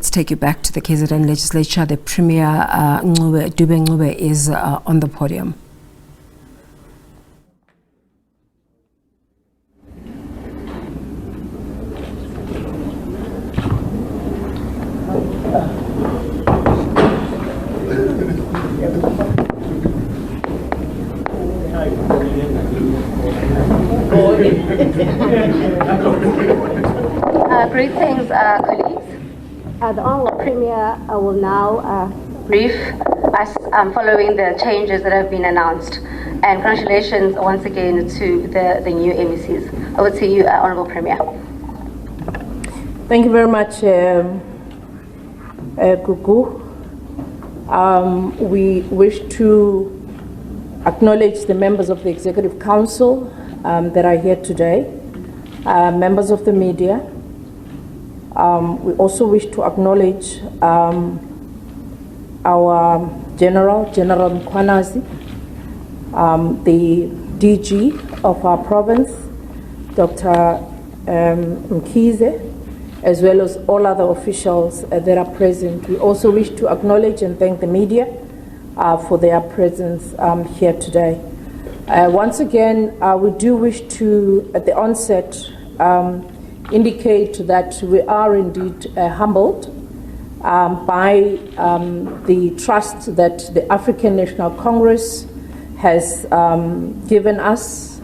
let's take you back to the KZN legislature. The Premier Dube-Ncube is on the podium. Greetings, colleagues. The Honourable Premier will now brief us following the changes that have been announced. And congratulations once again to the new MECs. Over to you, Honourable Premier. Thank you very much, Gugu. We wish to acknowledge the members of the Executive Council that are here today, members of the media. We also wish to acknowledge our General Mkwanazi, the DG of our province, Dr. Mkhize, as well as all other officials that are present. We also wish to acknowledge and thank the media for their presence here today. Once again, we do wish to, at the onset, indicate that we are indeed humbled by the trust that the African National Congress has given us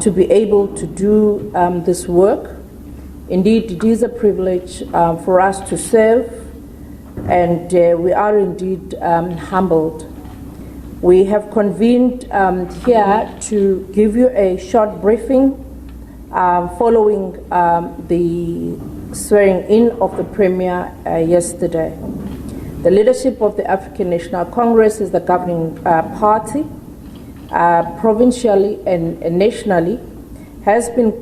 to be able to do this work. Indeed, it is a privilege for us to serve, and we are indeed humbled. We have convened here to give you a short briefing following the swearing-in of the Premier yesterday. The leadership of the African National Congress is the governing party, provincially and nationally, has been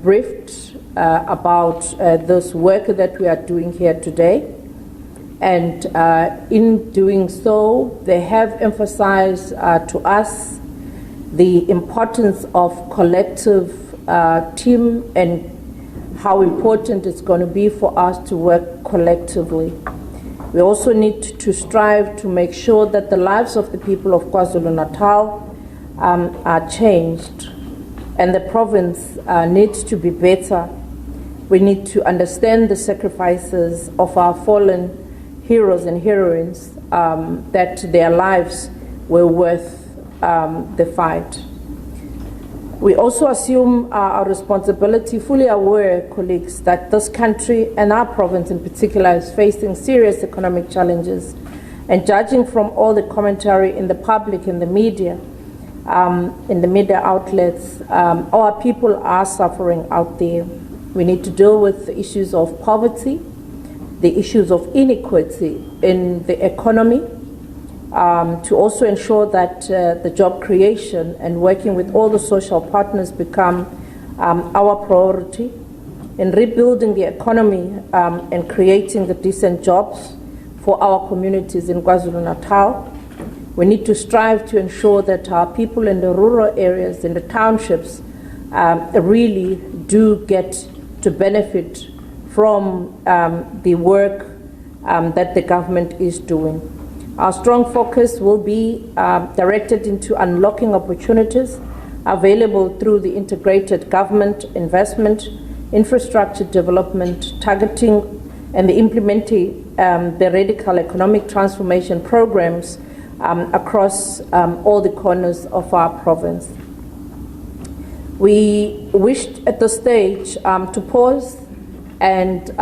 briefed about this work that we are doing here today. And in doing so, they have emphasized to us the importance of collective team and how important it's going to be for us to work collectively. We also need to strive to make sure that the lives of the people of KwaZulu-Natal are changed, and the province needs to be better. We need to understand the sacrifices of our fallen heroes and heroines, that their lives were worth the fight. We also assume our responsibility, fully aware, colleagues, that this country and our province in particular is facing serious economic challenges. And judging from all the commentary in the public, in the media outlets, our people are suffering out there. We need to deal with the issues of poverty, the issues of inequity in the economy, to also ensure that the job creation and working with all the social partners become our priority in rebuilding the economy and creating the decent jobs for our communities in KwaZulu-Natal. We need to strive to ensure that our people in the rural areas, in the townships, really do get to benefit from the work that the government is doing. Our strong focus will be directed into unlocking opportunities available through the integrated government investment, infrastructure development, targeting and implementing the radical economic transformation programs across all the corners of our province. We wished at this stage to pause and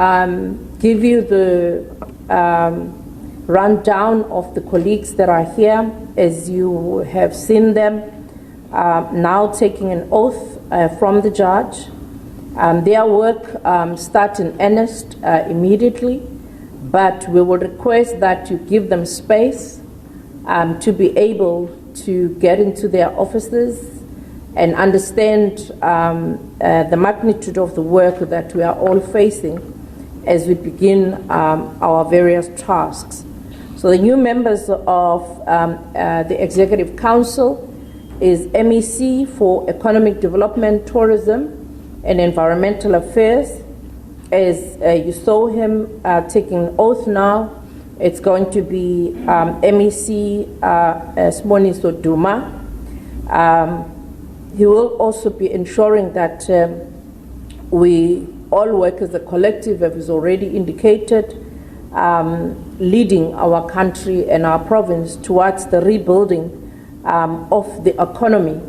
give you the rundown of the colleagues that are here, as you have seen them now taking an oath from the judge. Their work starts in earnest immediately, but we would request that you give them space to be able to get into their offices and understand the magnitude of the work that we are all facing as we begin our various tasks. So the new members of the Executive Council is MEC for Economic Development, Tourism and Environmental Affairs, as you saw him taking an oath now, it's going to be MEC Smoniso Duma. He will also be ensuring that we all work as a collective, as is already indicated, leading our country and our province towards the rebuilding of the economy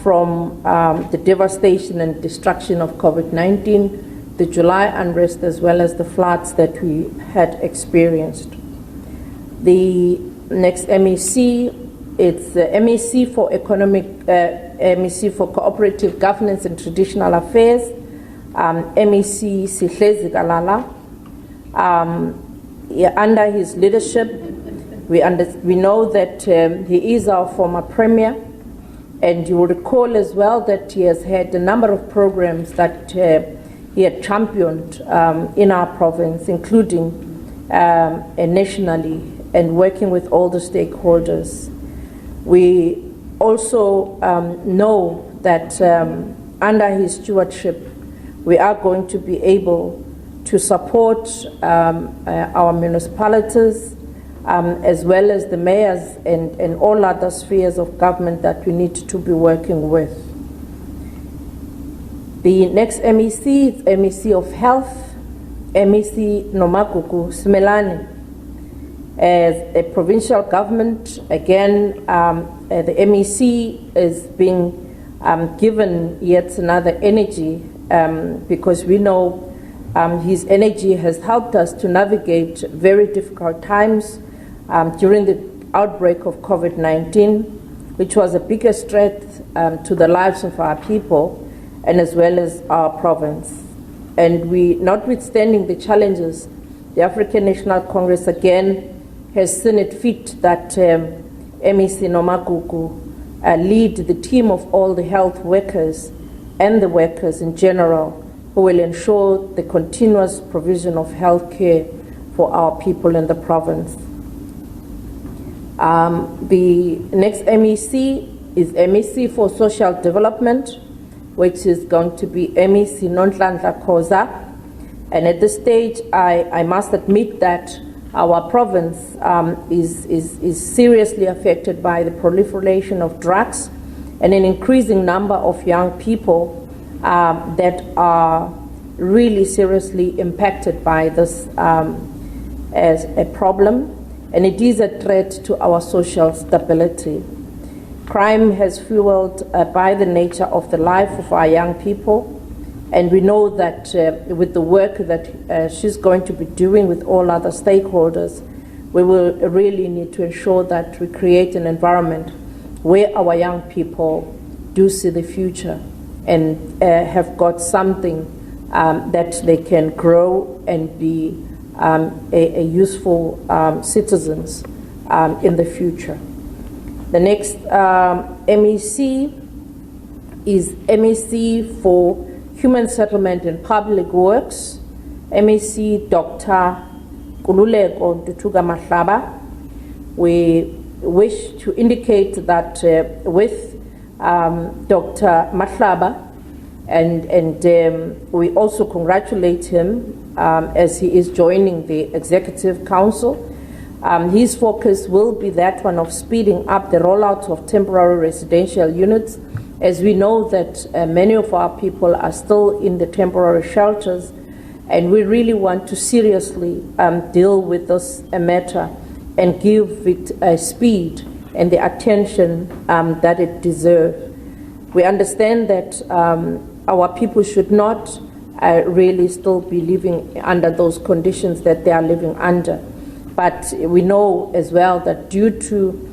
from the devastation and destruction of COVID-19, the July unrest, as well as the floods that we had experienced. The next MEC, it's the MEC for MEC for Cooperative Governance and Traditional Affairs, MEC Sihlezi Kalala. Under his leadership, we know that he is our former premier, and you will recall as well that he has had a number of programs that he had championed in our province, including nationally, and working with all the stakeholders. We also know that under his stewardship, we are going to be able to support our municipalities, as well as the mayors and all other spheres of government that we need to be working with. The next MEC is MEC of Health, MEC Nomagugu Simelane. As a provincial government, again, the MEC is being given yet another energy because we know his energy has helped us to navigate very difficult times during the outbreak of COVID-19, which was the biggest threat to the lives of our people and as well as our province. And we, notwithstanding the challenges, the African National Congress again has seen it fit that MEC Nomagugu lead the team of all the health workers and the workers in general who will ensure the continuous provision of health care for our people in the province. The next MEC is MEC for Social Development, which is going to be MEC Nonhlanhla Khoza. And at this stage, I must admit that our province is seriously affected by the proliferation of drugs and an increasing number of young people that are really seriously impacted by this as a problem, and it is a threat to our social stability. Crime has fueled by the nature of the life of our young people, and we know that with the work that she's going to be doing with all other stakeholders, we will really need to ensure that we create an environment where our young people do see the future and have got something that they can grow and be a useful citizens in the future. The next MEC is MEC for Human Settlement and Public Works, MEC Dr. Kululeko Ntutuga Mahlaba. We wish to indicate that with Dr. Mahlaba, and we also congratulate him as he is joining the Executive Council. His focus will be that one of speeding up the rollout of temporary residential units, as we know that many of our people are still in the temporary shelters, and we really want to seriously deal with this matter and give it speed and the attention that it deserves. We understand that our people should not really still be living under those conditions that they are living under. But we know as well that due to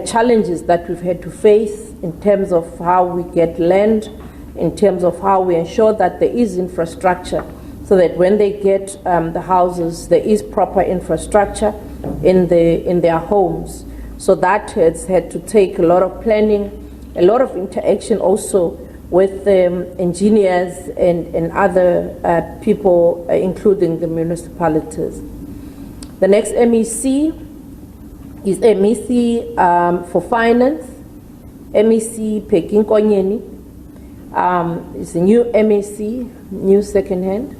challenges that we've had to face in terms of how we get land, in terms of how we ensure that there is infrastructure, so that when they get the houses, there is proper infrastructure in their homes. So that has had to take a lot of planning, a lot of interaction also with engineers and other people, including the municipalities. The next MEC is MEC for Finance, MEC Peking Konyeni. It's a new MEC, new second hand.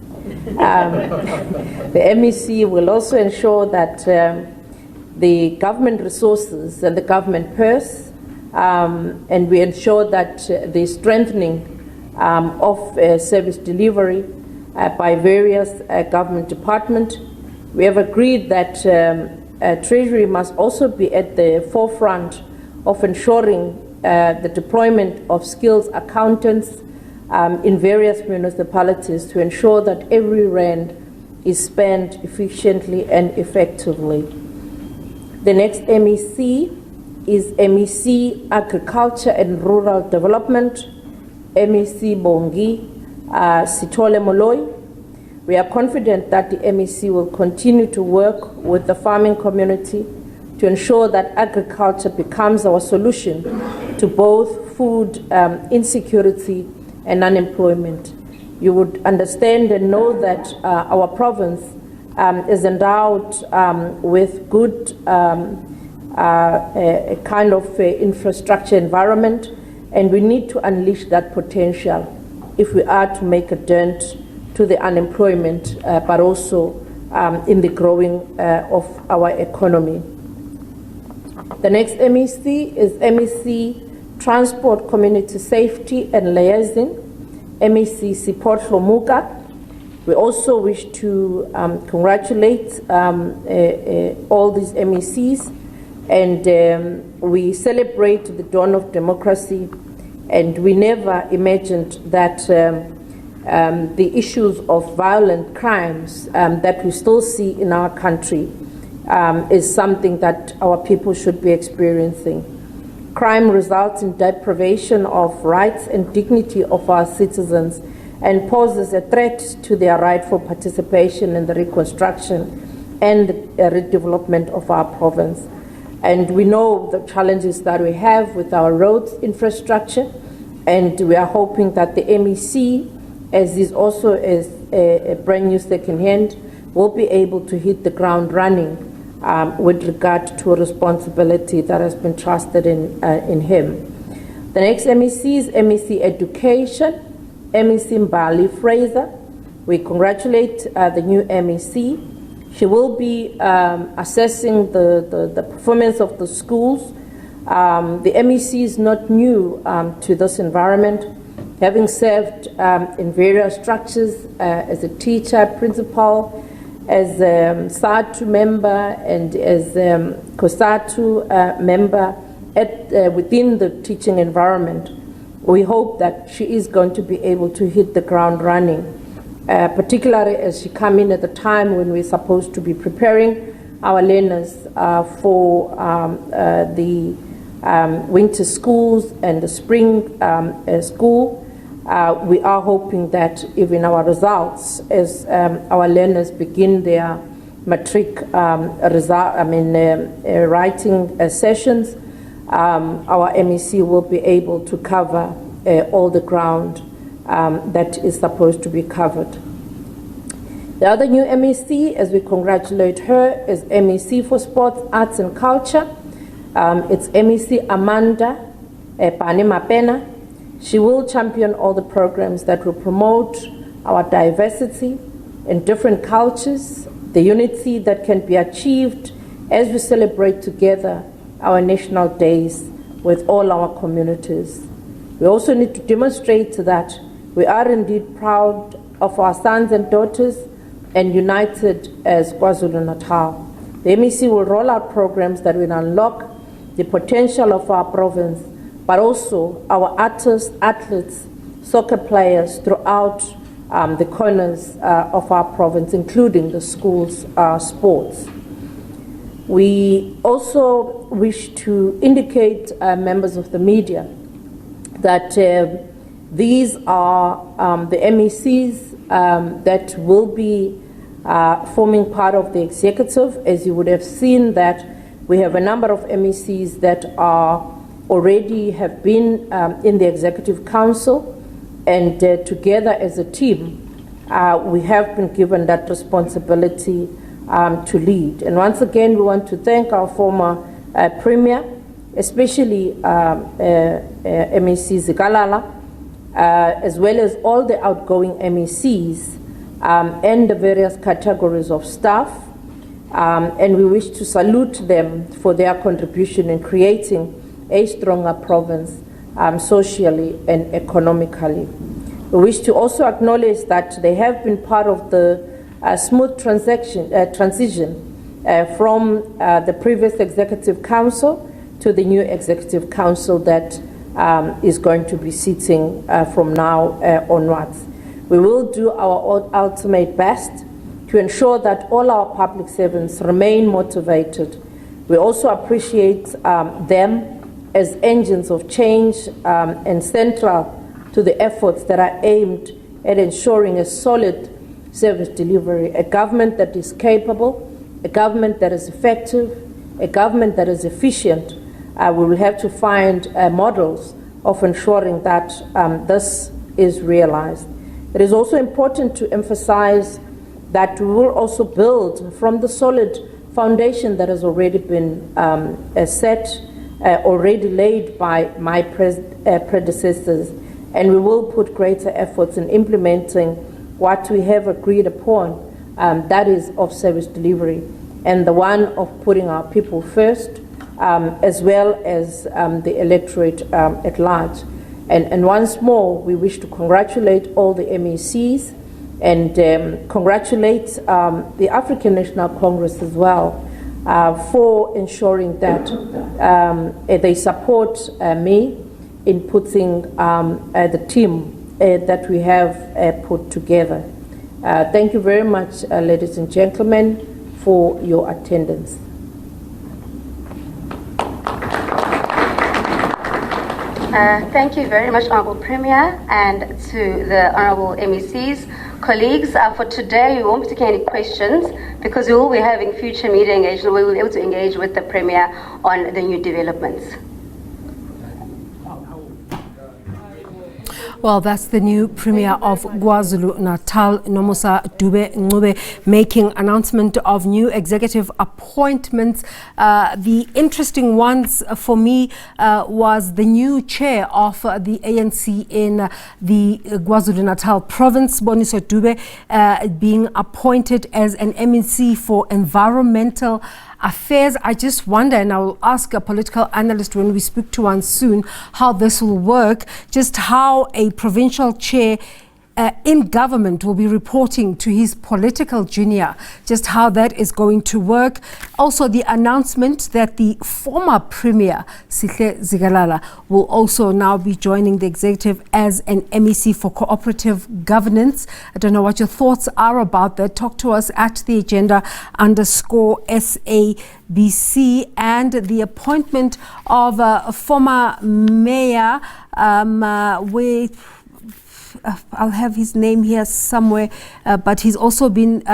The MEC will also ensure that the government resources and the government purse, and we ensure that the strengthening of service delivery by various government departments. We have agreed that Treasury must also be at the forefront of ensuring the deployment of skilled accountants in various municipalities to ensure that every rand is spent efficiently and effectively. The next MEC is MEC Agriculture and Rural Development, MEC Bongi Sithole Moloi. We are confident that the MEC will continue to work with the farming community to ensure that agriculture becomes our solution to both food insecurity and unemployment. You would understand and know that our province is endowed with good a kind of infrastructure environment, and we need to unleash that potential if we are to make a dent to the unemployment, but also in the growing of our economy. The next MEC is MEC Transport, Community Safety and Liaison, MEC Sipotlo Muka. We also wish to congratulate all these MECs, and we celebrate the dawn of democracy, and we never imagined that the issues of violent crimes that we still see in our country is something that our people should be experiencing. Crime results in deprivation of rights and dignity of our citizens and poses a threat to their rightful participation in the reconstruction and redevelopment of our province. And we know the challenges that we have with our roads infrastructure, and we are hoping that the MEC, as is also a brand new second hand, will be able to hit the ground running with regard to a responsibility that has been trusted in him. The next MEC is MEC Education, MEC Mbali Fraser. We congratulate the new MEC. She will be assessing the performance of the schools. The MEC is not new to this environment, having served in various structures as a teacher, principal, as SATU member, and as COSATU member within the teaching environment. We hope that she is going to be able to hit the ground running, particularly as she comes in at the time when we're supposed to be preparing our learners for the winter schools and the spring school. We are hoping that even our results, as our learners begin their matric writing sessions, our MEC will be able to cover all the ground that is supposed to be covered. The other new MEC, as we congratulate her, is MEC for Sports, Arts and Culture. It's MEC Amanda Pane-Mapena. She will champion all the programs that will promote our diversity in different cultures, the unity that can be achieved as we celebrate together our national days with all our communities. We also need to demonstrate that we are indeed proud of our sons and daughters and united as KwaZulu-Natal. The MEC will roll out programs that will unlock the potential of our province, but also our artists, athletes, soccer players throughout the corners of our province, including the schools' sports. We also wish to indicate members of the media that these are the MECs that will be forming part of the executive. As you would have seen, that we have a number of MECs that are already have been in the Executive Council, and together as a team, we have been given that responsibility to lead. And once again, we want to thank our former Premier, especially MEC Zikalala, as well as all the outgoing MECs and the various categories of staff. And we wish to salute them for their contribution in creating a stronger province socially and economically. We wish to also acknowledge that they have been part of the smooth transition from the previous Executive Council to the new Executive Council that is going to be sitting from now onwards. We will do our ultimate best to ensure that all our public servants remain motivated. We also appreciate them as engines of change and central to the efforts that are aimed at ensuring a solid service delivery, a government that is capable, a government that is effective, a government that is efficient. We will have to find models of ensuring that this is realized. It is also important to emphasize that we will also build from the solid foundation that has already been already laid by my predecessors, and we will put greater efforts in implementing what we have agreed upon, that is of service delivery, and the one of putting our people first, as well as the electorate at large. And once more, we wish to congratulate all the MECs and congratulate the African National Congress as well for ensuring that they support me in putting the team that we have put together. Thank you very much, ladies and gentlemen, for your attendance. Thank you very much, Honourable Premier, and to the Honourable MECs. Colleagues, for today, we won't be taking any questions because we will be having future media engagement. We will be able to engage with the Premier on the new developments. Well, that's the new Premier of KwaZulu-Natal, Nomusa Dube-Ncube, making announcement of new executive appointments. The interesting ones for me was the new chair of the ANC in the KwaZulu-Natal province, Nomusa Dube, being appointed as an MEC for environmental affairs. I just wonder, and I will ask a political analyst when we speak to one soon, how this will work, just how a provincial chair in government will be reporting to his political junior, just how that is going to work. Also, the announcement that the former Premier, Sihle Zikalala, will also now be joining the executive as an MEC for cooperative governance. I don't know what your thoughts are about that. Talk to us at the agenda _SABC, and the appointment of a former mayor with I'll have his name here somewhere, but he's also been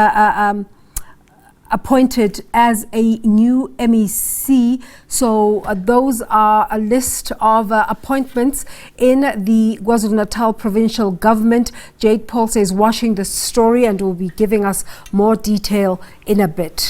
appointed as a new MEC. So those are a list of appointments in the KwaZulu-Natal provincial government. Jade Paul is watching the story and will be giving us more detail in a bit.